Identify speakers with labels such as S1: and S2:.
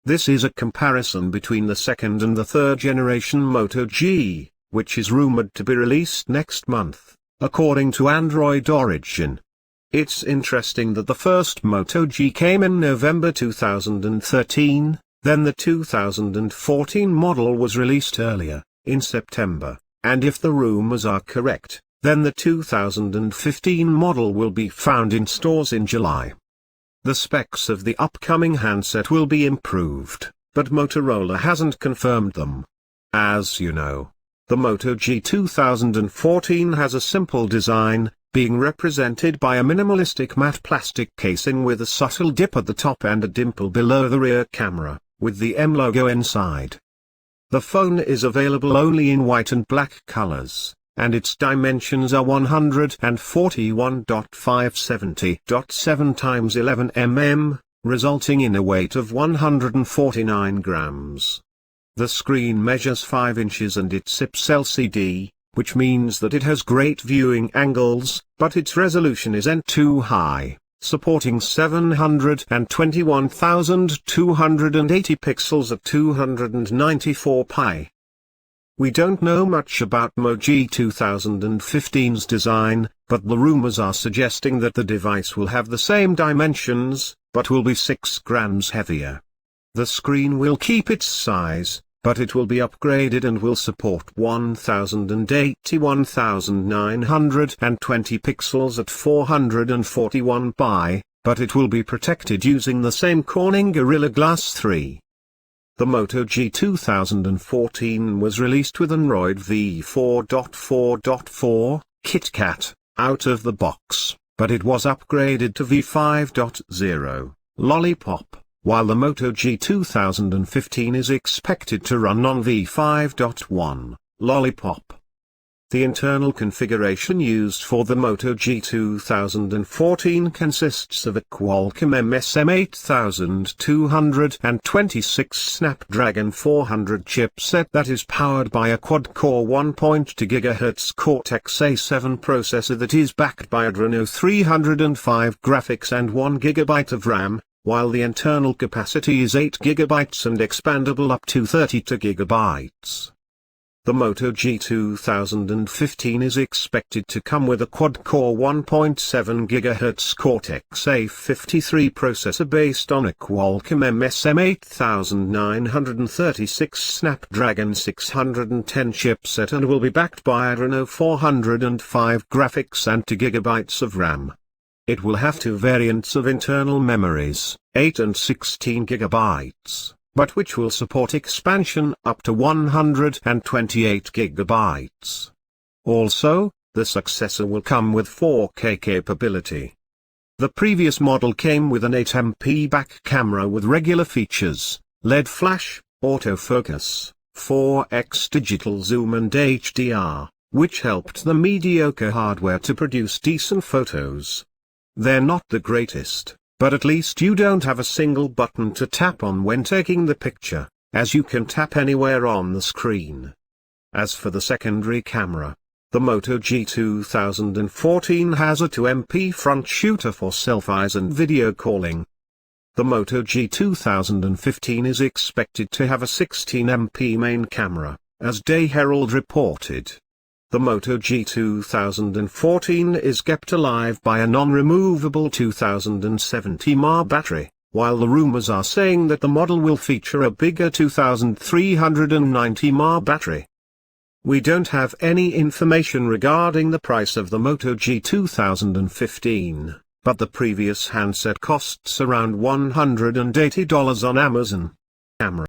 S1: This is a comparison between the second and the third generation Moto G, which is rumored to be released next month, according to Android Origin. It's interesting that the first Moto G came in November 2013, then the 2014 model was released earlier, in September, and if the rumors are correct, then the 2015 model will be found in stores in July. The specs of the upcoming handset will be improved, but Motorola hasn't confirmed them. As you know, the Moto G 2014 has a simple design, being represented by a minimalistic matte plastic casing with a subtle dip at the top and a dimple below the rear camera, with the M logo inside. The phone is available only in white and black colors, and its dimensions are 141.570.7 x 11 mm, resulting in a weight of 149 grams. The screen measures 5 inches and it sips LCD, which means that it has great viewing angles, but its resolution isn't too high, supporting 721,280 pixels at 294 pi. We don't know much about Moto G 2015's design, but the rumors are suggesting that the device will have the same dimensions, but will be 6 grams heavier. The screen will keep its size, but it will be upgraded and will support 1081,920 pixels at 441 pi, but it will be protected using the same Corning Gorilla Glass 3. The Moto G 2014 was released with Android v4.4.4, KitKat, out of the box, but it was upgraded to v5.0, Lollipop, while the Moto G 2015 is expected to run on v5.1, Lollipop. The internal configuration used for the Moto G 2014 consists of a Qualcomm MS M8226 Snapdragon 400 chipset that is powered by a quad-core 1.2 GHz Cortex-A7 processor that is backed by Adreno 305 graphics and 1 GB of RAM, while the internal capacity is 8 GB and expandable up to 32 GB. The Moto G 2015 is expected to come with a quad-core 1.7 GHz Cortex-A53 processor based on a Qualcomm MS M8936 Snapdragon 610 chipset and will be backed by Adreno 405 graphics and 2 GB of RAM. It will have 2 variants of internal memories, 8 and 16 GB. But which will support expansion up to 128 GB. Also, the Successor will come with 4K capability. The previous model came with an 8MP back camera with regular features, LED flash, autofocus, 4x digital zoom and HDR, which helped the mediocre hardware to produce decent photos. They're not the greatest, but at least you don't have a single button to tap on when taking the picture, as you can tap anywhere on the screen. As for the secondary camera, the Moto G 2014 has a 2MP front shooter for selfies and video calling. The Moto G 2015 is expected to have a 16MP main camera, as Day Herald reported. The Moto G 2014 is kept alive by a non-removable 2070 mAh battery, while the rumors are saying that the model will feature a bigger 2390 mAh battery. We don't have any information regarding the price of the Moto G 2015, but the previous handset costs around $180 on Amazon. Camera.